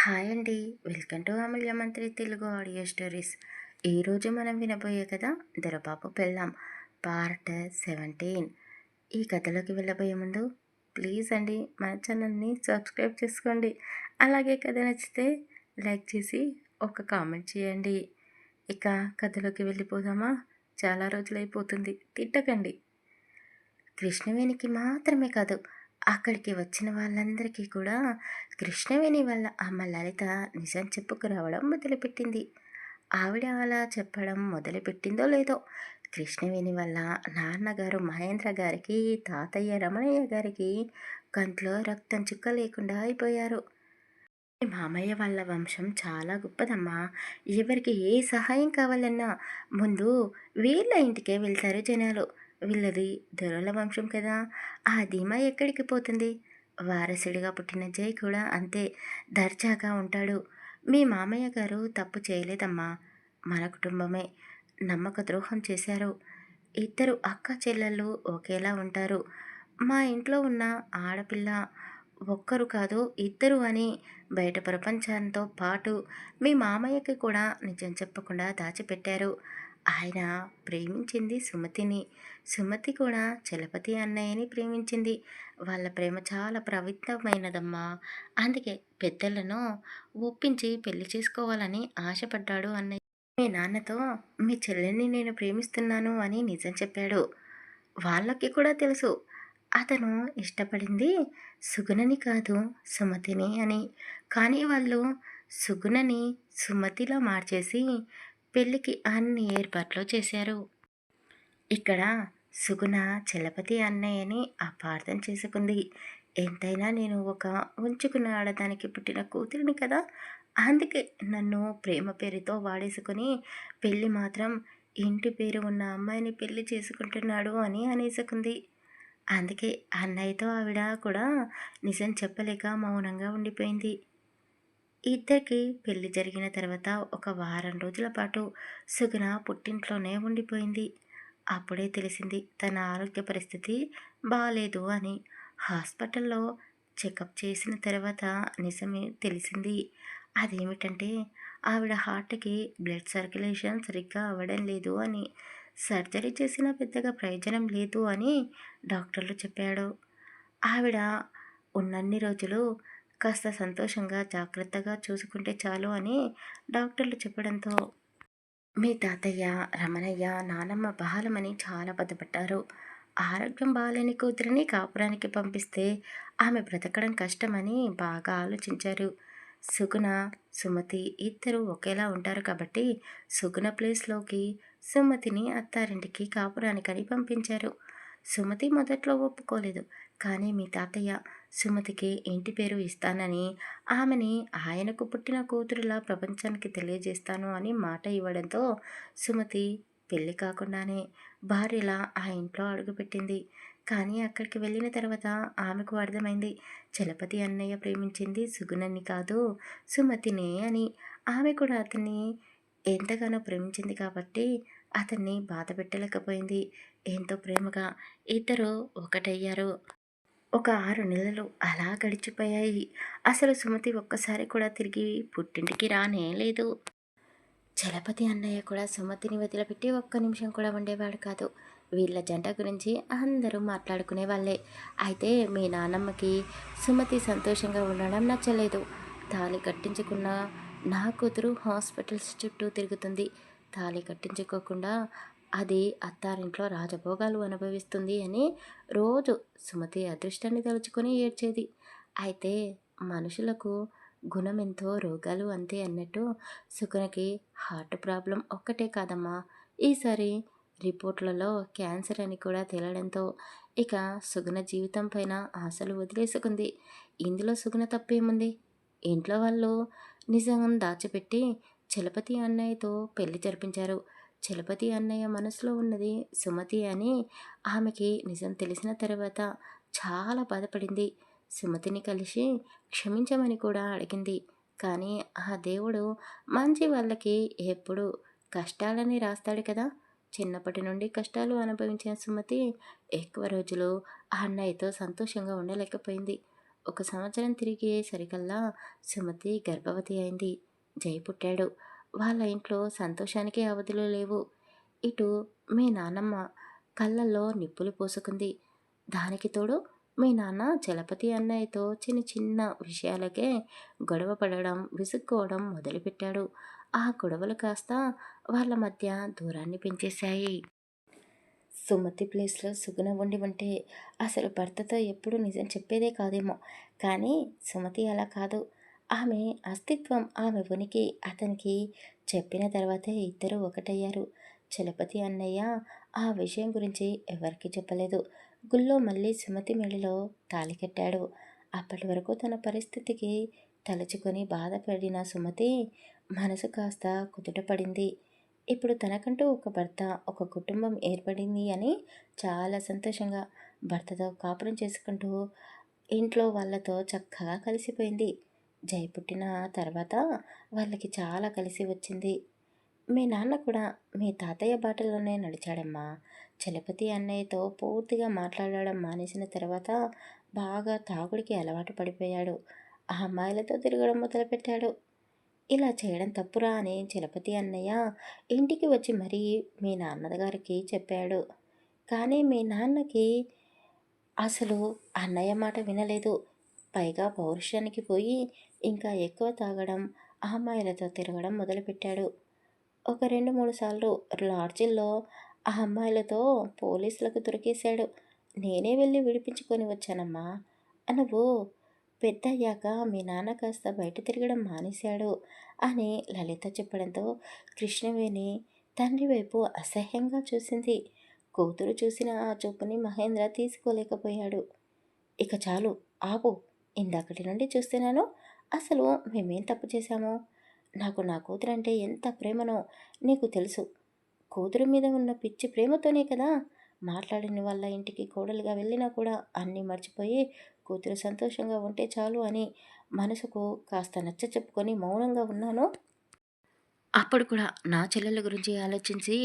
Hi అండి. Welcome to Amulyamantri Telugu audio stories. ఈరోజు మనం వినబోయే కథ దొరబాబు పెళ్ళాం పార్ట్ 17. ఈ కథలోకి వెళ్ళబోయే ముందు ప్లీజ్ అండి మన ఛానల్ని సబ్స్క్రైబ్ చేసుకోండి. అలాగే కథ నచ్చితే లైక్ చేసి ఒక కామెంట్ చేయండి. ఇక కథలోకి వెళ్ళిపోదామా? చాలా రోజులైపోతుంది, తిట్టకండి. కృష్ణవేణికి మాత్రమే కాదు, అక్కడికి వచ్చిన వాళ్ళందరికీ కూడా కృష్ణవేణి వాళ్ళ అమ్మ లలిత నిజం చెప్పుకురావడం మొదలుపెట్టింది. ఆవిడ అలా చెప్పడం మొదలుపెట్టిందో లేదో, కృష్ణవేణి వల్ల నాన్నగారు మహేంద్ర గారికి, తాతయ్య రమణయ్య గారికి కంట్లో రక్తం చుక్క లేకుండా అయిపోయారు. మీ మామయ్య వాళ్ళ వంశం చాలా గొప్పదమ్మా. ఎవరికి ఏ సహాయం కావాలన్నా ముందు వీళ్ళ ఇంటికే వెళ్తారు జనాలు. వీళ్ళది దొరల వంశం కదా, ఆ ధీమా ఎక్కడికి పోతుంది? వారసుడిగా పుట్టిన జై కూడా అంతే దర్జాగా ఉంటాడు. మీ మామయ్య గారు తప్పు చేయలేదమ్మా. మన కుటుంబమే నమ్మక ద్రోహం చేశారు. ఇద్దరు అక్క చెల్లెళ్ళు ఒకేలా ఉంటారు. మా ఇంట్లో ఉన్న ఆడపిల్ల ఒక్కరు కాదు ఇద్దరు అని బయట ప్రపంచంతో పాటు మీ మామయ్యకి కూడా నిజం చెప్పకుండా దాచిపెట్టారు. ఆయన ప్రేమించింది సుమతిని. సుమతి కూడా చలపతి అన్నయ్యని ప్రేమించింది. వాళ్ళ ప్రేమ చాలా పవిత్రమైనదమ్మా. అందుకే పెద్దలను ఒప్పించి పెళ్లి చేసుకోవాలని ఆశపడ్డాడు అన్నయ్య. మీ నాన్నతో మీ చెల్లెల్ని నేను ప్రేమిస్తున్నాను అని నిజం చెప్పాడు. వాళ్ళకి కూడా తెలుసు అతను ఇష్టపడింది సుగుణని కాదు సుమతిని అని. కానీ వాళ్ళు సుగుణని సుమతిలా మార్చేసి పెళ్ళికి అన్ని ఏర్పాట్లు చేశారు. ఇక్కడ సుగుణ చలపతి అన్నయ్యని అపార్థం చేసుకుంది. ఎంతైనా నేను ఒక ఉంచుకున్న ఆడదానికి పుట్టిన కూతురిని కదా, అందుకే నన్ను ప్రేమ పేరుతో వాడేసుకొని పెళ్ళి మాత్రం ఇంటి పేరు ఉన్న అమ్మాయిని పెళ్లి చేసుకుంటున్నాడు అని అనేసుకుంది. అందుకే అన్నయ్యతో ఆవిడ కూడా నిజం చెప్పలేక మౌనంగా ఉండిపోయింది. ఇద్దరికి పెళ్లి జరిగిన తర్వాత ఒక వారం రోజుల పాటు సుగుణ పుట్టింట్లోనే ఉండిపోయింది. అప్పుడే తెలిసింది తన ఆరోగ్య పరిస్థితి బాలేదు అని. హాస్పిటల్లో చెకప్ చేసిన తర్వాత నిజమే తెలిసింది. అదేమిటంటే ఆవిడ హార్ట్కి బ్లడ్ సర్క్యులేషన్ సరిగ్గా అవ్వడం లేదు అని. సర్జరీ చేసినా పెద్దగా ప్రయోజనం లేదు అని డాక్టర్లు చెప్పాడు. ఆవిడ ఉన్నన్ని రోజులు కాస్త సంతోషంగా జాగ్రత్తగా చూసుకుంటే చాలు అని డాక్టర్లు చెప్పడంతో మీ తాతయ్య రమణయ్య నానమ్మ బాలమని చాలా బాధపడ్డారు. ఆరోగ్యం బాగాలేని కూతురిని కాపురానికి పంపిస్తే ఆమె బ్రతకడం కష్టమని బాగా ఆలోచించారు. సుగుణ సుమతి ఇద్దరు ఒకేలా ఉంటారు కాబట్టి సుగుణ ప్లేస్లోకి సుమతిని అత్తారింటికి కాపురానికని పంపించారు. సుమతి మొదట్లో ఒప్పుకోలేదు. కానీ మీ తాతయ్య సుమతికి ఇంటి పేరు ఇస్తానని, ఆమెని ఆయనకు పుట్టిన కూతురులా ప్రపంచానికి తెలియజేస్తాను అని మాట ఇవ్వడంతో సుమతి పెళ్లి కాకుండానే భార్యలా ఆ ఇంట్లో అడుగుపెట్టింది. కానీ అక్కడికి వెళ్ళిన తర్వాత ఆమెకు అర్థమైంది చలపతి అన్నయ్య ప్రేమించింది సుగుణని కాదు సుమతినే అని. ఆమె కూడా అతన్ని ఎంతగానో ప్రేమించింది కాబట్టి అతన్ని బాధ పెట్టలేకపోయింది. ఎంతో ప్రేమగా ఇద్దరు ఒకటయ్యారు. ఒక 6 నెలలు అలా గడిచిపోయాయి. అసలు సుమతి ఒక్కసారి కూడా తిరిగి పుట్టింటికి రానే లేదు. చలపతి అన్నయ్య కూడా సుమతిని వదిలిపెట్టి ఒక్క నిమిషం కూడా ఉండేవాడు కాదు. వీళ్ళ జంట గురించి అందరూ మాట్లాడుకునే వాళ్ళే. అయితే మీ నాన్నమ్మకి సుమతి సంతోషంగా ఉండడం నచ్చలేదు. తాళి కట్టించుకున్న నా కూతురు హాస్పిటల్స్ చుట్టూ తిరుగుతుంది, తాళి కట్టించుకోకుండా అది అత్తారింట్లో రాజభోగాలు అనుభవిస్తుంది అని రోజు సుమతి అదృష్టాన్ని తలుచుకొని ఏడ్చేది. అయితే మనుషులకు గుణమెంతో రోగాలు అంతే అన్నట్టు సుగుణకి హార్ట్ ప్రాబ్లం ఒక్కటే కాదమ్మా, ఈసారి రిపోర్ట్లలో క్యాన్సర్ అని కూడా తేలడంతో ఇక సుగుణ జీవితం పైన ఆశలు వదిలేసుకుంది. ఇందులో సుగుణ తప్పేముంది? ఇంట్లో వాళ్ళు నిజం దాచిపెట్టి చలపతి అన్నయ్యతో పెళ్లి జరిపించారు. చలపతి అన్నయ్య మనసులో ఉన్నది సుమతి అని ఆమెకి నిజం తెలిసిన తర్వాత చాలా బాధపడింది. సుమతిని కలిసి క్షమించమని కూడా అడిగింది. కానీ ఆ దేవుడు మంచి వాళ్ళకి ఎప్పుడు కష్టాలని రాస్తాడు కదా. చిన్నప్పటి నుండి కష్టాలు అనుభవించిన సుమతి ఎక్కువ రోజులు ఆ అన్నయ్యతో సంతోషంగా ఉండలేకపోయింది. ఒక సంవత్సరం తిరిగే సరికల్లా సుమతి గర్భవతి అయింది. జై పుట్టాడు. వాళ్ళ ఇంట్లో సంతోషానికి అవధులు లేవు. ఇటు మీ నాన్నమ్మ కళ్ళల్లో నిప్పులు పోసుకుంది. దానికి తోడు మీ నాన్న చలపతి అన్నయ్యతో చిన్న చిన్న విషయాలకే గొడవ పడడం, విసుక్కోవడం మొదలుపెట్టాడు. ఆ గొడవలు కాస్త వాళ్ళ మధ్య దూరాన్ని పెంచేశాయి. సుమతి ప్లేస్‌లో సుగుణ ఉండి ఉంటే అసలు భర్తతో ఎప్పుడూ నిజం చెప్పేదే కాదేమో! కానీ సుమతి అలా కాదు. ఆమె అస్తిత్వం, ఆమె ఉనికి అతనికి చెప్పిన తర్వాతే ఇద్దరూ ఒకటయ్యారు. చలపతి అన్నయ్య ఆ విషయం గురించి ఎవరికీ చెప్పలేదు. గుళ్ళో మళ్ళీ సుమతి మెడలో తాళి కట్టాడు. అప్పటి వరకు తన పరిస్థితికి తలుచుకొని బాధపడిన సుమతి మనసు కాస్త కుదుటపడింది. ఇప్పుడు తనకంటూ ఒక భర్త, ఒక కుటుంబం ఏర్పడింది అని చాలా సంతోషంగా భర్తతో కాపురం చేసుకుంటూ ఇంట్లో వాళ్ళతో చక్కగా కలిసిపోయింది. జై పుట్టిన తర్వాత వాళ్ళకి చాలా కలిసి వచ్చింది. మీ నాన్న కూడా మీ తాతయ్య బాటలోనే నడిచాడమ్మా. చలపతి అన్నయ్యతో పూర్తిగా మాట్లాడడం మానేసిన తర్వాత బాగా తాగుడికి అలవాటు పడిపోయాడు. ఆ అమ్మాయిలతో తిరగడం మొదలుపెట్టాడు. ఇలా చేయడం తప్పురా అని చలపతి అన్నయ్య ఇంటికి వచ్చి మరీ మీ నాన్నగారికి చెప్పాడు. కానీ మీ నాన్నకి అసలు అన్నయ్య మాట వినలేదు. పైగా పౌరుషానికి పోయి ఇంకా ఎక్కువ తాగడం, ఆ అమ్మాయిలతో తిరగడం మొదలుపెట్టాడు. ఒక 2, 3 సార్లు లాడ్జిల్లో ఆ అమ్మాయిలతో పోలీసులకు దొరికేశాడు. నేనే వెళ్ళి విడిపించుకొని వచ్చానమ్మా. నువ్వు పెద్దయ్యాక మీ నాన్న కాస్త బయట తిరగడం మానేశాడు అని లలిత చెప్పడంతో కృష్ణవేణి తండ్రి వైపు అసహ్యంగా చూసింది. కూతురు చూసిన ఆ చూపుని మహేంద్ర తీసుకోలేకపోయాడు. ఇక చాలు, ఆపు. ఇందాకటి నుండి చూస్తున్నాను. అసలు మేమేం తప్పు చేశాము? నాకు నా కూతురంటే ఎంత ప్రేమనో నీకు తెలుసు. కూతురు మీద ఉన్న పిచ్చి ప్రేమతోనే కదా మాట్లాడిన వాళ్ళ ఇంటికి కోడలుగా వెళ్ళినా కూడా అన్నీ మర్చిపోయి కూతురు సంతోషంగా ఉంటే చాలు అని మనసుకు కాస్త నచ్చ చెప్పుకొని మౌనంగా ఉన్నాను. అప్పుడు కూడా నా చెల్లెల గురించి ఆలోచించి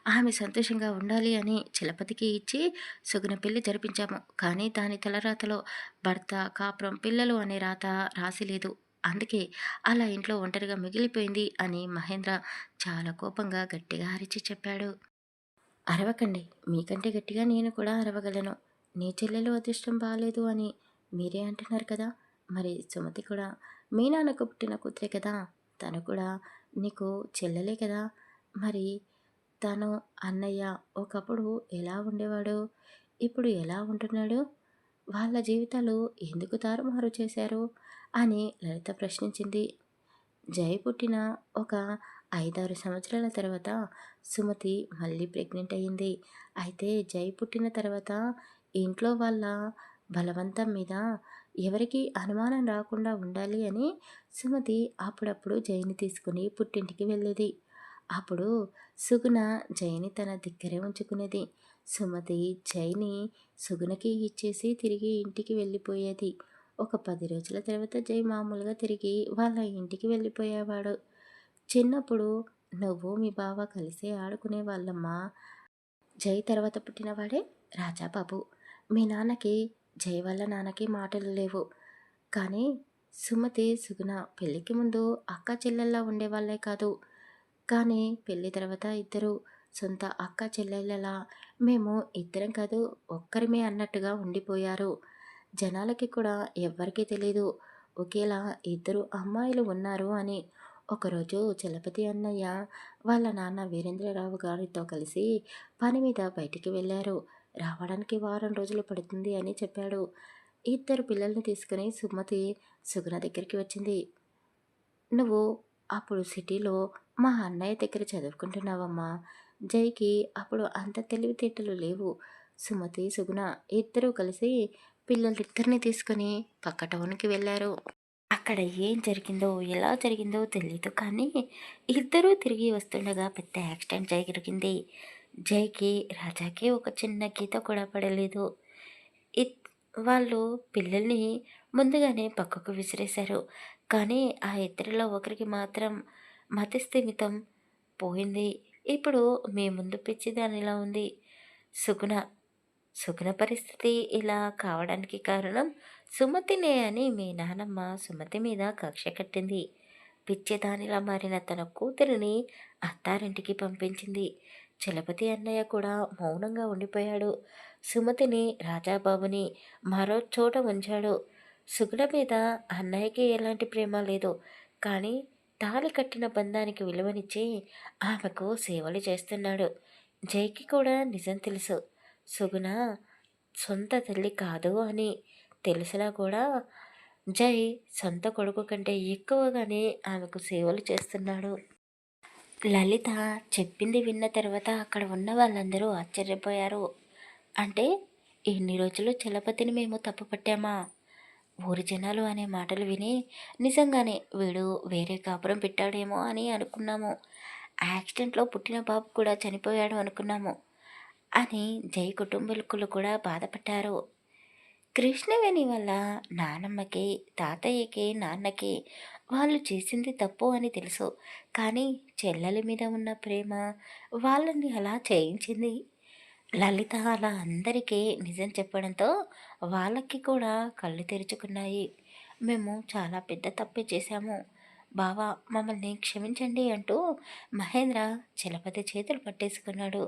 ఆమె సంతోషంగా ఉండాలి అని చలపతికి ఇచ్చి సుగుణ పెళ్లి జరిపించాము. కానీ దాని తలరాతలో భర్త, కాపురం, పిల్లలు అనే రాత రాసిలేదు. అందుకే అలా ఇంట్లో ఒంటరిగా మిగిలిపోయింది అని మహేంద్ర చాలా కోపంగా గట్టిగా అరిచి చెప్పాడు. అరవకండి. మీకంటే గట్టిగా నేను కూడా అరవగలను. నీ చెల్లెలు అదృష్టం బాలేదు అని మీరే అంటున్నారు కదా! మరి సుమతి కూడా మీ నాన్నకు పుట్టిన కూతురే కదా! తను కూడా నీకు చెల్లెలే కదా! మరి తను, అన్నయ్య ఒకప్పుడు ఎలా ఉండేవాడు? ఇప్పుడు ఎలా ఉంటున్నాడు? వాళ్ళ జీవితాలు ఎందుకు తారుమారు చేశారు? అని లలిత ప్రశ్నించింది. జై పుట్టిన ఒక 5, 6 సంవత్సరాల తర్వాత సుమతి మళ్ళీ ప్రెగ్నెంట్ అయ్యింది. అయితే జై పుట్టిన తర్వాత ఇంట్లో వాళ్ళ బలవంతం మీద ఎవరికీ అనుమానం రాకుండా ఉండాలి అని సుమతి అప్పుడప్పుడు జైని తీసుకుని పుట్టింటికి వెళ్ళేది. అప్పుడు సుగుణ జైని తన దగ్గరే ఉంచుకునేది. సుమతి జైని సుగుణకి ఇచ్చేసి తిరిగి ఇంటికి వెళ్ళిపోయేది. ఒక 10 రోజుల తర్వాత జై మామూలుగా తిరిగి వాళ్ళ ఇంటికి వెళ్ళిపోయేవాడు. చిన్నప్పుడు నువ్వు మీ బావ కలిసే ఆడుకునేవాళ్ళమ్మా. జై తర్వాత పుట్టినవాడే రాజాబాబు. మీ నాన్నకి జై వాళ్ళ నాన్నకి మాటలు లేవు. కానీ సుమతి, సుగుణ పెళ్ళికి ముందు అక్క చెల్లెల్లా ఉండేవాళ్ళే కాదు. కానీ పెళ్ళి తర్వాత ఇద్దరు సొంత అక్క చెల్లెళ్ళలా మేము ఇద్దరం కాదు ఒక్కరిమే అన్నట్టుగా ఉండిపోయారు. జనాలకి కూడా ఎవ్వరికీ తెలీదు ఒకేలా ఇద్దరు అమ్మాయిలు ఉన్నారు అని. ఒకరోజు చలపతి అన్నయ్య వాళ్ళ నాన్న వీరేంద్రరావు గారితో కలిసి పని మీద బయటికి వెళ్ళారు. రావడానికి వారం రోజులు పడుతుంది అని చెప్పాడు. ఇద్దరు పిల్లల్ని తీసుకుని సుమతి సుగుణ దగ్గరికి వచ్చింది. నువ్వు అప్పుడు సిటీలో మా అన్నయ్య దగ్గర చదువుకుంటున్నావమ్మా. జైకి అప్పుడు అంత తెలివితేటలు లేవు. సుమతి, సుగుణ ఇద్దరూ కలిసి పిల్లలిద్దరిని తీసుకొని పక్క టౌన్కి వెళ్ళారు. అక్కడ ఏం జరిగిందో, ఎలా జరిగిందో తెలీదు కానీ ఇద్దరూ తిరిగి వస్తుండగా పెద్ద యాక్సిడెంట్ జరిగింది. జైకి, రాజాకి ఒక చిన్న గీత కూడా పడలేదు. ఇద్ వాళ్ళు పిల్లల్ని ముందుగానే పక్కకు విసిరేశారు. కానీ ఆ ఇద్దరిలో ఒకరికి మాత్రం మతిస్థిమితం పోయింది. ఇప్పుడు మీ ముందు పిచ్చిదానిలా ఉంది. సుగుణ. సుగుణ పరిస్థితి ఇలా కావడానికి కారణం సుమతినే అని మీ నానమ్మ సుమతి మీద కక్ష కట్టింది. పిచ్చిదానిలా మారిన తన కూతురిని అత్తారింటికి పంపించింది. చలపతి అన్నయ్య కూడా మౌనంగా ఉండిపోయాడు. సుమతిని, రాజాబాబుని మరో చోట ఉంచాడు. సుగుణ మీద అన్నయ్యకి ఎలాంటి ప్రేమ లేదు. కానీ తాళి కట్టిన బంధానికి విలువనిచ్చి ఆమెకు సేవలు చేస్తున్నాడు. జైకి కూడా నిజం తెలుసు. సుగుణ సొంత తల్లి కాదు అని తెలిసినా కూడా జై సొంత కొడుకు కంటే ఎక్కువగానే ఆమెకు సేవలు చేస్తున్నాడు. లలిత చెప్పింది విన్న తర్వాత అక్కడ ఉన్న వాళ్ళందరూ ఆశ్చర్యపోయారు. అంటే ఇన్ని రోజులు చలపతిని మేము తప్పు పట్టామా? ఊరి జనాలు అనే మాటలు విని నిజంగానే వీడు వేరే కాపురం పెట్టాడేమో అని అనుకున్నాము. యాక్సిడెంట్లో పుట్టిన బాబు కూడా చనిపోయాడు అనుకున్నాము అని జై కుటుంబీకులు కూడా బాధపడ్డారు. కృష్ణవేణి వల్ల నానమ్మకి, తాతయ్యకి, నాన్నకి వాళ్ళు చేసింది తప్పు అని తెలుసు. కానీ చెల్లెలి మీద ఉన్న ప్రేమ వాళ్ళని అలా చేయించింది. లలిత అలా అందరికీ నిజం చెప్పడంతో వాళ్ళకి కూడా కళ్ళు తెరుచుకున్నాయి. మేము చాలా పెద్ద తప్పే చేశాము. బావా మమ్మల్ని క్షమించండి అంటూ మహేంద్ర చలపతి చేతులు పట్టేసుకున్నాడు.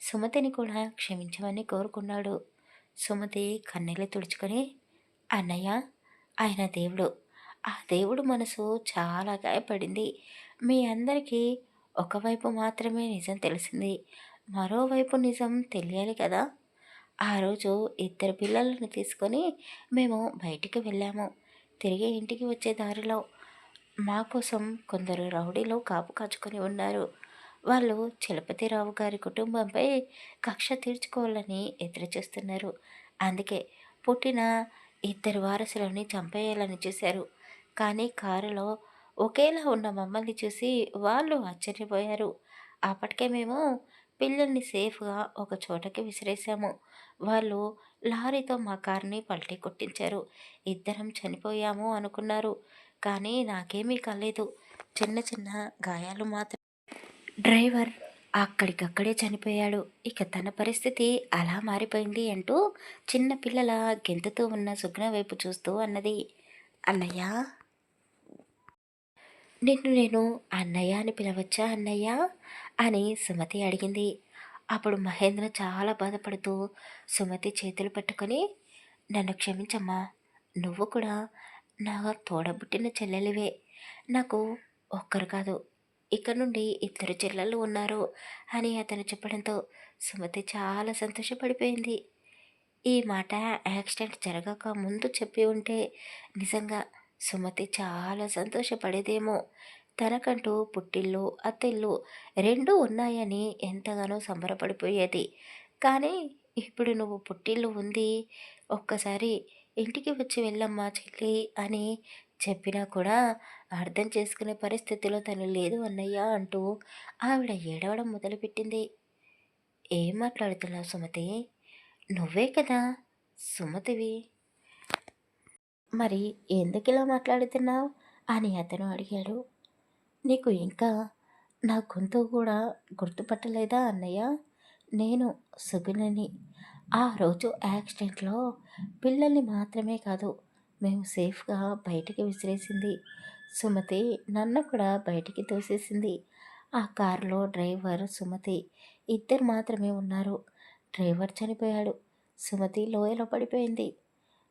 సుమతిని కూడా క్షమించమని కోరుకున్నాడు. సుమతి కన్నీళ్ళు తుడుచుకొని, అన్నయ్య ఆయన దేవుడు. ఆ దేవుడు మనసు చాలా గాయపడింది. మీ అందరికీ ఒకవైపు మాత్రమే నిజం తెలిసింది. మరోవైపు నిజం తెలియాలి కదా. ఆ రోజు ఇద్దరు పిల్లలను తీసుకొని మేము బయటికి వెళ్ళాము. తిరిగి ఇంటికి వచ్చే దారిలో మా కోసం కొందరు రౌడీలు కాపు కాచుకొని ఉన్నారు. వాళ్ళు చలపతిరావు గారి కుటుంబంపై కక్ష తీర్చుకోవాలని ఎదురుచూస్తున్నారు. అందుకే పుట్టిన ఇద్దరు వారసులని చంపేయాలని చూశారు. కానీ కారులో ఒకేలా ఉన్న మమ్మల్ని చూసి వాళ్ళు ఆశ్చర్యపోయారు. అప్పటికే మేము పిల్లల్ని సేఫ్గా ఒక చోటకి విసిరేసాము. వాళ్ళు లారీతో మా కారుని పల్టీ కొట్టించారు. ఇద్దరం చనిపోయాము అనుకున్నారు. కానీ నాకేమీ కాలేదు. చిన్న చిన్న గాయాలు మాత్రం. డ్రైవర్ అక్కడికక్కడే చనిపోయాడు. ఇక తన పరిస్థితి అలా మారిపోయింది అంటూ చిన్న పిల్లల గెంతుతూ ఉన్న సుగ్న వైపు చూస్తూ అన్నది. అన్నయ్య, నిన్ను నేను అన్నయ్య అని పిలవచ్చా అన్నయ్య అని సుమతి అడిగింది. అప్పుడు మహేంద్ర చాలా బాధపడుతూ సుమతి చేతులు పట్టుకొని, నన్ను క్షమించమ్మా, నువ్వు కూడా నా తోడబుట్టిన చెల్లెలివే. నాకు ఒక్కరు కాదు, ఇక నుండి ఇద్దరు చెల్లెళ్ళు ఉన్నారు అని అతను చెప్పడంతో సుమతి చాలా సంతోషపడిపోయింది. ఈ మాట యాక్సిడెంట్ జరగక ముందు చెప్పి ఉంటే నిజంగా సుమతి చాలా సంతోషపడేదేమో. తనకంటూ పుట్టిల్లు, అత్తిల్లు రెండూ ఉన్నాయని ఎంతగానో సంబరపడిపోయేది. కానీ ఇప్పుడు నువ్వు పుట్టిల్లు ఉంది, ఒక్కసారి ఇంటికి వచ్చి వెళ్ళమ్మా చెల్లి అని చెప్పినా కూడా అర్థం చేసుకునే పరిస్థితిలో తను లేదు అన్నయ్య అంటూ ఆవిడ ఏడవడం మొదలుపెట్టింది. ఏం మాట్లాడుతున్నావు సుమతి? నువ్వే కదా సుమతివి. మరి ఎందుకిలా మాట్లాడుతున్నావు అని అతను అడిగాడు. నీకు ఇంకా నా గొంతు కూడా గుర్తుపట్టలేదా అన్నయ్య? నేను సుగుణని. ఆ రోజు యాక్సిడెంట్లో పిల్లల్ని మాత్రమే కాదు మేము సేఫ్గా బయటికి విసిరేసింది సుమతి. నన్ను కూడా బయటికి తోసేసింది. ఆ కారులో డ్రైవర్ సుమతి ఇద్దరు మాత్రమే ఉన్నారు. డ్రైవర్ చనిపోయాడు. సుమతి లోయలో పడిపోయింది.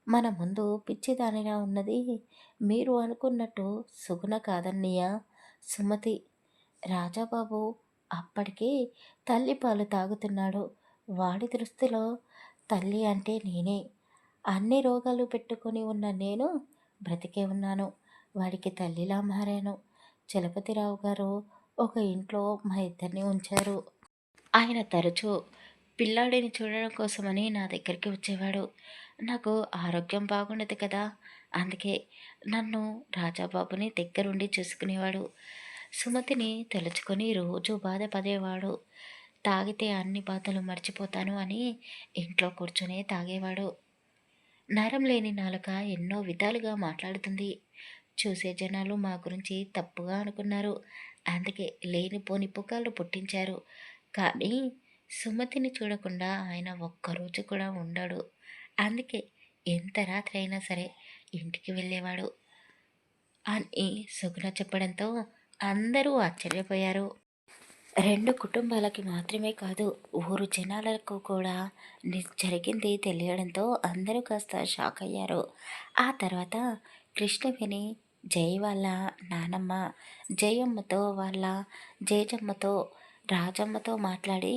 మన ముందు పిచ్చిదానిలా ఉన్నది మీరు అనుకున్నట్టు సుగుణ కాదన్నయ్య, సుమతి. రాజాబాబు అప్పటికి తల్లి పాలు తాగుతున్నాడు. వాడి దృష్టిలో తల్లి అంటే నేనే. అన్ని రోగాలు పెట్టుకొని ఉన్న నేను బ్రతికే ఉన్నాను. వాడికి తల్లిలా మారాను. చలపతిరావు గారు ఒక ఇంట్లో మా ఇద్దరిని ఉంచారు. ఆయన తరచూ పిల్లాడిని చూడడం కోసమని నా దగ్గరికి వచ్చేవాడు. నాకు ఆరోగ్యం బాగుండదు కదా, అందుకే నన్ను రాజాబాబుని దగ్గరుండి చూసుకునేవాడు. సుమతిని తలుచుకొని రోజు బాధపడేవాడు. తాగితే అన్ని బాధలు మర్చిపోతాను అని ఇంట్లో కూర్చొనే తాగేవాడు. నరం లేని నాలుక ఎన్నో విధాలుగా మాట్లాడుతుంది. చూసే జనాలు మా గురించి తప్పుగా అనుకున్నారు. అందుకే లేనిపోని పుకార్లు పుట్టించారు. కానీ సుమతిని చూడకుండా ఆయన ఒక్కరోజు కూడా ఉండడు. అందుకే ఎంత రాత్రి అయినా సరే ఇంటికి వెళ్ళేవాడు అని సుగుణ చెప్పడంతో అందరూ ఆశ్చర్యపోయారు. రెండు కుటుంబాలకి మాత్రమే కాదు, ఊరు జనాలకు కూడా జరిగింది తెలియడంతో అందరూ కాస్త షాక్ అయ్యారు. ఆ తర్వాత కృష్ణవేణి జై వాళ్ళ నానమ్మ జయమ్మతో వాళ్ళ జేజమ్మతో రాజమ్మతో మాట్లాడి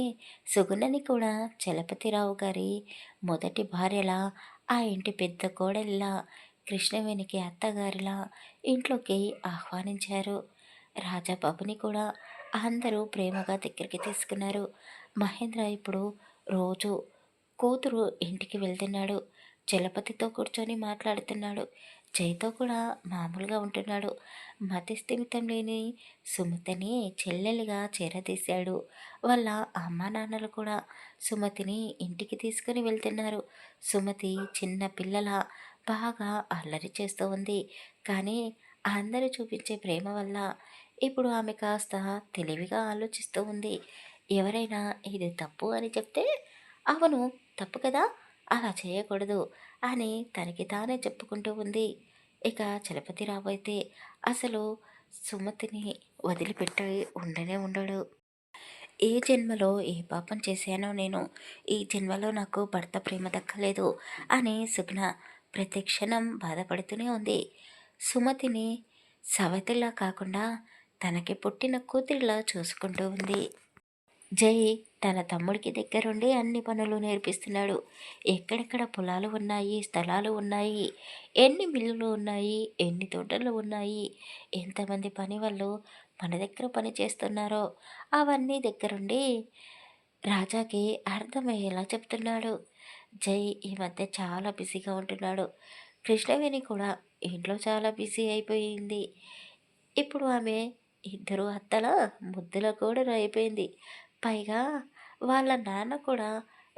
సుగుణని కూడా చలపతిరావు గారి మొదటి భార్యలా, ఆ ఇంటి పెద్ద కోడలిలా, కృష్ణవేణికి అత్తగారిలా ఇంట్లోకి ఆహ్వానించారు. రాజాబాబుని కూడా అందరూ ప్రేమగా దగ్గరికి తీసుకున్నారు. మహేంద్ర ఇప్పుడు రోజు కూతురు ఇంటికి వెళ్తున్నాడు. చలపతితో కూర్చొని మాట్లాడుతున్నాడు. జైతో కూడా మామూలుగా ఉంటున్నాడు. మతి స్థిమితం లేని సుమతిని చెల్లెలిగా చేరదీశాడు. వాళ్ళ అమ్మా నాన్నలు కూడా సుమతిని ఇంటికి తీసుకుని వెళ్తున్నారు. సుమతి చిన్న పిల్లల బాగా అల్లరి చేస్తూ ఉంది. కానీ అందరూ చూపించే ప్రేమ వల్ల ఇప్పుడు ఆమె కాస్త తెలివిగా ఆలోచిస్తూ ఉంది. ఎవరైనా ఇది తప్పు అని చెప్తే, అవును తప్పు కదా, అలా చేయకూడదు అని తనకి తానే చెప్పుకుంటూ ఉంది. ఇక చలపతిరావు అయితే అసలు సుమతిని వదిలిపెట్టి ఉండనే ఉండడు. ఏ జన్మలో ఏ పాపం చేశానో నేను, ఈ జన్మలో నాకు భర్త ప్రేమ దక్కలేదు అని సుగ్న ప్రతి క్షణం బాధపడుతూనే ఉంది. సుమతిని సవతిలా కాకుండా తనకి పుట్టిన కూతురిలా చూసుకుంటూ ఉంది. జై తన తమ్ముడికి దగ్గరుండి అన్ని పనులు నేర్పిస్తున్నాడు. ఎక్కడెక్కడ పొలాలు ఉన్నాయి, స్థలాలు ఉన్నాయి, ఎన్ని మిల్లులు ఉన్నాయి, ఎన్ని తోటలు ఉన్నాయి, ఎంతమంది పని వాళ్ళు మన దగ్గర పని చేస్తున్నారో అవన్నీ దగ్గరుండి రాజాకి అర్థమయ్యేలా చెప్తున్నాడు. జై ఈ మధ్య చాలా బిజీగా ఉంటున్నాడు. కృష్ణవేణి కూడా ఇంట్లో చాలా బిజీ అయిపోయింది. ఇప్పుడు ఆమె ఇద్దరు అత్తల ముద్దుల కోడలు అయిపోయింది. పైగా వాళ్ళ నాన్న కూడా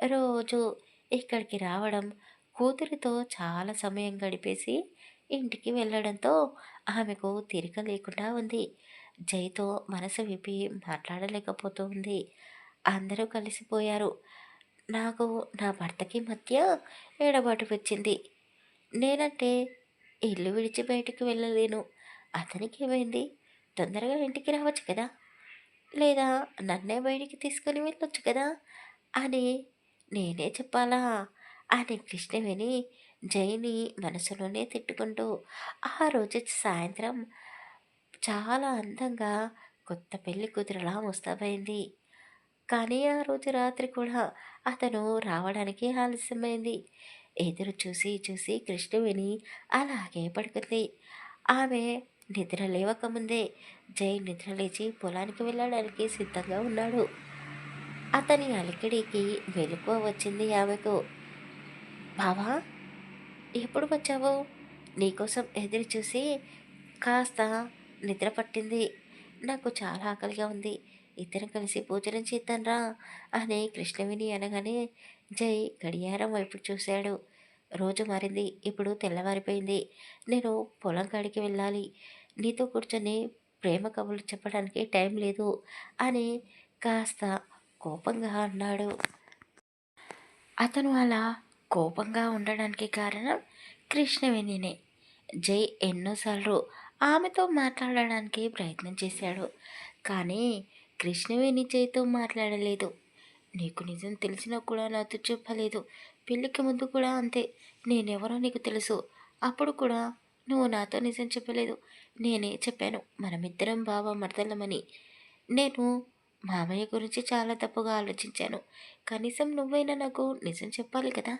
రోజు ఇక్కడికి రావడం, కూతురితో చాలా సమయం గడిపేసి ఇంటికి వెళ్ళడంతో ఆమెకు తీరిక లేకుండా ఉంది. జైతో మనసు విప్పి మాట్లాడలేకపోతూ ఉంది. అందరూ కలిసిపోయారు. నాకు నా భర్తకి మధ్య ఎడబాటు వచ్చింది. నేనంటే ఇల్లు విడిచి బయటికి వెళ్ళలేను. అతనికేమైంది? తొందరగా ఇంటికి రావచ్చు కదా! లేదా నన్నే బయటికి తీసుకొని వెళ్ళొచ్చు కదా! అని నేనే చెప్పాలా? అని కృష్ణవేణి జైని మనసులోనే తిట్టుకుంటూ ఆ రోజు సాయంత్రం చాలా అందంగా కొత్త పెళ్లి కూతురులా ముస్తాబైంది. కానీ ఆ రోజు రాత్రి కూడా అతను రావడానికి ఆలస్యమైంది. ఎదురు చూసి చూసి కృష్ణవేణి అలాగే పడుకుంది. ఆమె నిద్ర లేవకముందే జై నిద్ర లేచి పొలానికి వెళ్ళడానికి సిద్ధంగా ఉన్నాడు. అతని అలికిడికి మెలకువ వచ్చింది ఆమెకు. బావా, ఎప్పుడు వచ్చావు? నీకోసం ఎదురు చూసి కాస్త నిద్ర పట్టింది. నాకు చాలా ఆకలిగా ఉంది. ఇద్దరం కలిసి భోజనం చేద్దాంరా అని కృష్ణవేణి అనగానే జై గడియారం వైపు చూశాడు. రోజు మారింది. ఇప్పుడు తెల్లవారిపోయింది. నేను పొలం కాడికి వెళ్ళాలి. నీతో కూర్చొని ప్రేమ కబుర్లు చెప్పడానికి టైం లేదు అని కాస్త కోపంగా అన్నాడు. అతను అలా కోపంగా ఉండడానికి కారణం కృష్ణవేణినే. జై ఎన్నోసార్లు ఆమెతో మాట్లాడడానికి ప్రయత్నం చేశాడు. కానీ కృష్ణవేణి జైతో మాట్లాడలేదు. నీకు నిజం తెలిసినా కూడా నాతో చెప్పలేదు. పెళ్ళికి ముందు కూడా అంతే. నేనెవరో నీకు తెలుసు. అప్పుడు కూడా నువ్వు నాతో నిజం చెప్పలేదు. నేనే చెప్పాను మనమిద్దరం బావ మరదలమని. నేను మామయ్య గురించి చాలా తప్పుగా ఆలోచించాను. కనీసం నువ్వైనా నాకు నిజం చెప్పాలి కదా!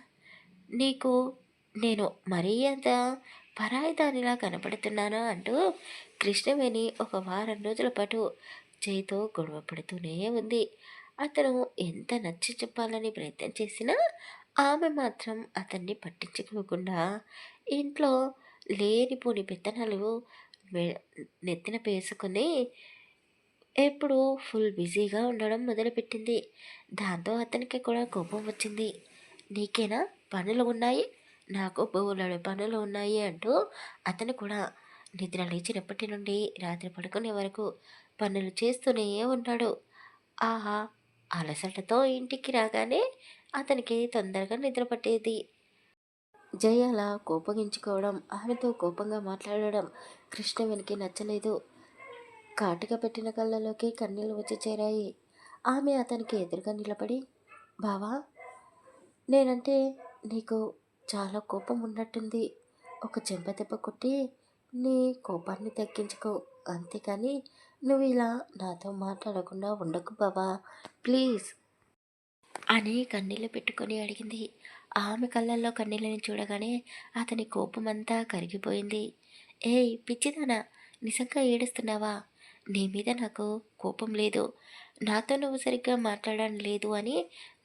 నీకు నేను మరీ అంత పరాయి దానిలా కనపడుతున్నానా అంటూ కృష్ణవేణి ఒక వారం రోజుల పాటు జైతో గొడవ పడుతూనే ఉంది. అతను ఎంత నచ్చి చెప్పాలని ప్రయత్నం చేసినా ఆమె మాత్రం అతన్ని పట్టించుకోకుండా ఇంట్లో లేనిపోని పెత్తనాలు వె- నెత్తిన పేసుకుని ఎప్పుడు ఫుల్ బిజీగా ఉండడం మొదలుపెట్టింది. దాంతో అతనికి కూడా కోపం వచ్చింది. నీకేనా పనులు ఉన్నాయి, నాకు బోలెడు పనులు ఉన్నాయి అంటూ అతను కూడా నిద్ర లేచినప్పటి నుండి రాత్రి పడుకునే వరకు పనులు చేస్తూనే ఉన్నాడు. ఆహా, అలసటతో ఇంటికి రాగానే అతనికి తొందరగా నిద్ర పట్టేది. జయ అలా కోపగించుకోవడం, ఆమెతో కోపంగా మాట్లాడడం కృష్ణవేణికి నచ్చలేదు. కాటుక పెట్టిన కళ్ళలోకి కన్నీళ్లు వచ్చి చేరాయి. ఆమె అతనికి ఎదురుగా నిలబడి, బావా, నేనంటే నీకు చాలా కోపం ఉన్నట్టుంది. ఒక చెంపదెబ్బ కొట్టి నీ కోపాన్ని తగ్గించుకో. అంతేకాని నువ్వు ఇలా నాతో మాట్లాడకుండా ఉండకు బావా, ప్లీజ్ అని కన్నీళ్లు పెట్టుకొని అడిగింది. ఆమె కళ్ళల్లో కన్నీళ్ళని చూడగానే అతని కోపమంతా కరిగిపోయింది. ఏయ్ పిచ్చిదానా, నిజంగా ఏడుస్తున్నావా? నీ మీద నాకు కోపం లేదు. నాతో నువ్వు సరిగ్గా మాట్లాడడం లేదు అని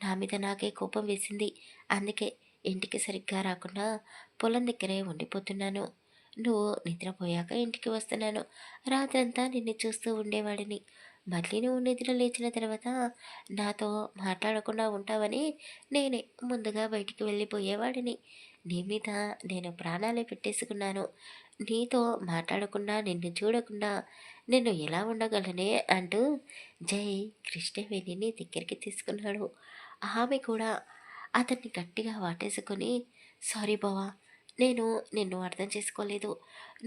నా మీద నాకే కోపం వేసింది. అందుకే ఇంటికి సరిగ్గా రాకుండా పొలం దగ్గరే ఉండిపోతున్నాను. నువ్వు నిద్రపోయాక ఇంటికి వస్తున్నాను. రాత్రంతా నిన్ను చూస్తూ ఉండేవాడిని. మళ్ళీ నువ్వు నిద్ర లేచిన తర్వాత నాతో మాట్లాడకుండా ఉంటావని నేనే ముందుగా బయటికి వెళ్ళిపోయేవాడిని. నీ మీద నేను ప్రాణాలే పెట్టేసుకున్నాను. నీతో మాట్లాడకుండా నిన్ను చూడకుండా నేను ఎలా ఉండగలనే అంటూ జై కృష్ణవేణిని దగ్గరికి తీసుకున్నాడు. ఆమె కూడా అతన్ని గట్టిగా వాటేసుకొని, సారీ బావా, నేను నిన్ను అర్థం చేసుకోలేదు.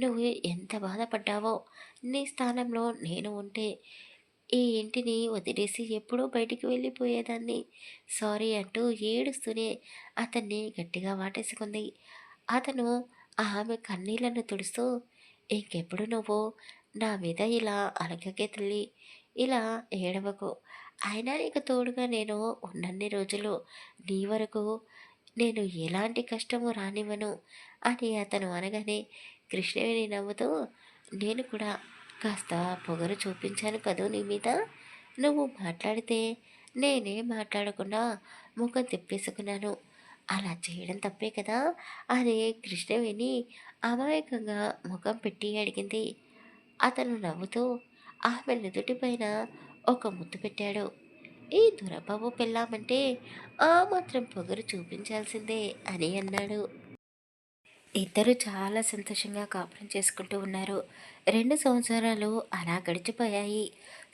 నువ్వు ఎంత బాధపడ్డావో. నీ స్థానంలో నేను ఉంటే ఈ ఇంటిని వదిలేసి ఎప్పుడో బయటికి వెళ్ళిపోయేదాన్ని. సారీ అంటూ ఏడుస్తూనే అతన్ని గట్టిగా వాటేసుకుంది. అతను ఆమె కన్నీళ్లను తుడుస్తూ, ఇంకెప్పుడు నువ్వు నా మీద ఇలా అలగకే తల్లి, ఇలా ఏడవకు. అయినా నీకు తోడుగా నేను ఉన్నన్ని రోజులు నీ వరకు నేను ఎలాంటి కష్టము రానివ్వను అని అతను అనగానే కృష్ణవేణి నవ్వుతూ, నేను కూడా కాస్త పొగరు చూపించాను కదూ నీ మీద. నువ్వు మాట్లాడితే నేనే మాట్లాడకుండా ముఖం తిప్పేసుకున్నాను. అలా చేయడం తప్పే కదా అని కృష్ణవేణి అమాయకంగా ముఖం పెట్టి అడిగింది. అతను నవ్వుతూ ఆమె నుదుటిపైన ఒక ముద్దు పెట్టాడు. ఈ దొరబాబు పెళ్ళామంటే ఆ మాత్రం పొగరు చూపించాల్సిందే అని అన్నాడు. ఇద్దరు చాలా సంతోషంగా కాపురం చేసుకుంటూ ఉన్నారు. 2 సంవత్సరాలు అలా గడిచిపోయాయి.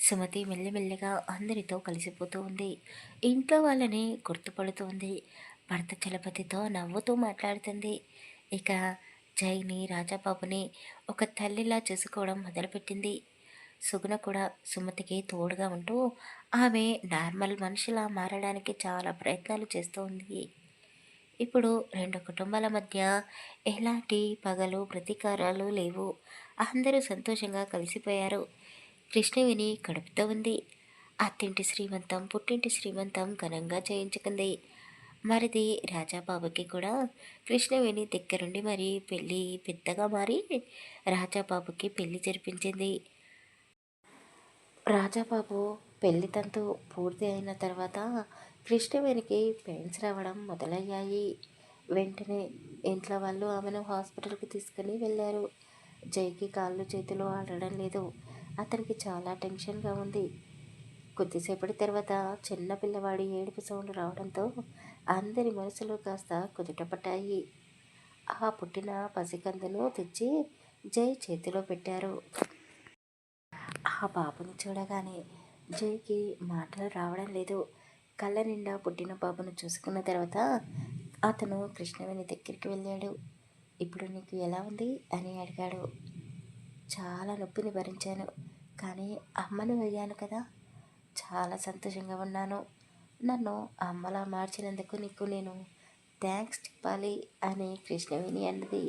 సుమతి మెల్లిమెల్లిగా అందరితో కలిసిపోతూ ఉంది. ఇంట్లో వాళ్ళని గుర్తుపడుతుంది. భర్త చలపతితో నవ్వుతూ మాట్లాడుతుంది. ఇక జైని, రాజాబాబుని ఒక తల్లిలా చూసుకోవడం మొదలుపెట్టింది. సుగుణ కూడా సుమతికి తోడుగా ఉంటూ ఆమె నార్మల్ మనిషిలా మారడానికి చాలా ప్రయత్నాలు చేస్తూ ఉంది. ఇప్పుడు 2 కుటుంబాల మధ్య ఎలాంటి పగలు ప్రతీకారాలు లేవు. అందరూ సంతోషంగా కలిసిపోయారు. కృష్ణవేణి కడుపుతో ఉంది. అత్తింటి శ్రీమంతం, పుట్టింటి శ్రీమంతం ఘనంగా చేయించుకుంది. మరిది రాజాబాబుకి కూడా కృష్ణవేణి దగ్గరుండి మరీ పెళ్ళి పెద్దగా మారి రాజాబాబుకి పెళ్లి జరిపించింది. రాజాబాబు పెళ్లి తంతు పూర్తి అయిన తర్వాత కృష్ణవేణికి పెయిన్స్ రావడం మొదలయ్యాయి. వెంటనే ఇంట్లో వాళ్ళు ఆమెను హాస్పిటల్కి తీసుకుని వెళ్ళారు. జైకి కాళ్ళు చేతులు ఆడడం లేదు. అతనికి చాలా టెన్షన్గా ఉంది. కొద్దిసేపటి తర్వాత చిన్న పిల్లవాడి ఏడుపు సౌండ్ రావడంతో అందరి మనసులు కాస్త కుదుటపడ్డాయి. ఆ పుట్టిన పసికందును తెచ్చి జై చేతిలో పెట్టారు. ఆ బాబుని చూడగానే జైకి మాటలు రావడం లేదు. కళ్ళ నిండా పుట్టిన బాబును చూసుకున్న తర్వాత అతను కృష్ణవేణి దగ్గరికి వెళ్ళాడు. ఇప్పుడు నీకు ఎలా ఉంది అని అడిగాడు. చాలా నొప్పిని భరించాను, కానీ అమ్మను అయ్యాను కదా, చాలా సంతోషంగా ఉన్నాను. నన్ను అమ్మలా మార్చినందుకు నీకు నేను థ్యాంక్స్ చెప్పాలి అని కృష్ణవేణి అన్నది.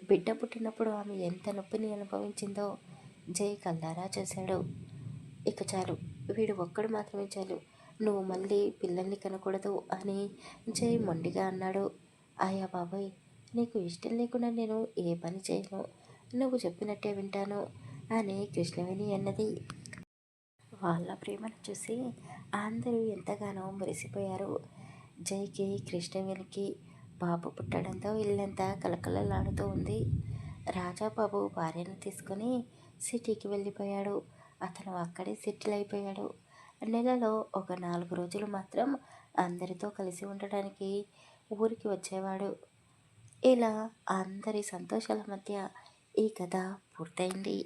బిడ్డ పుట్టినప్పుడు ఆమె ఎంత నొప్పిని అనుభవించిందో జై కల్లారా చూశాడు. ఇక చాలు, వీడు ఒక్కడు మాత్రమే చాలు, నువ్వు మళ్ళీ పిల్లల్ని కనకూడదు అని జై మొండిగా అన్నాడు. అయ్యా బాబాయ్, నీకు ఇష్టం లేకుండా నేను ఏ పని చేయను, నువ్వు చెప్పినట్టే వింటాను అని కృష్ణవేణి అన్నది. వాళ్ళ ప్రేమను చూసి అందరూ ఎంతగానో మురిసిపోయారు. జైకి కృష్ణవేణికి బాబు పుట్టడంతో ఇల్లంతా కలకలలాడుతూ ఉంది. రాజాబాబు భార్యను తీసుకుని సిటీకి వెళ్ళిపోయాడు. అతను అక్కడే సెటిల్ అయిపోయాడు. నెలలో ఒక 4 రోజులు మాత్రం అందరితో కలిసి ఉండడానికి ఊరికి వచ్చేవాడు. ఇలా అందరి సంతోషాల మధ్య ఈ కథ పూర్తయింది.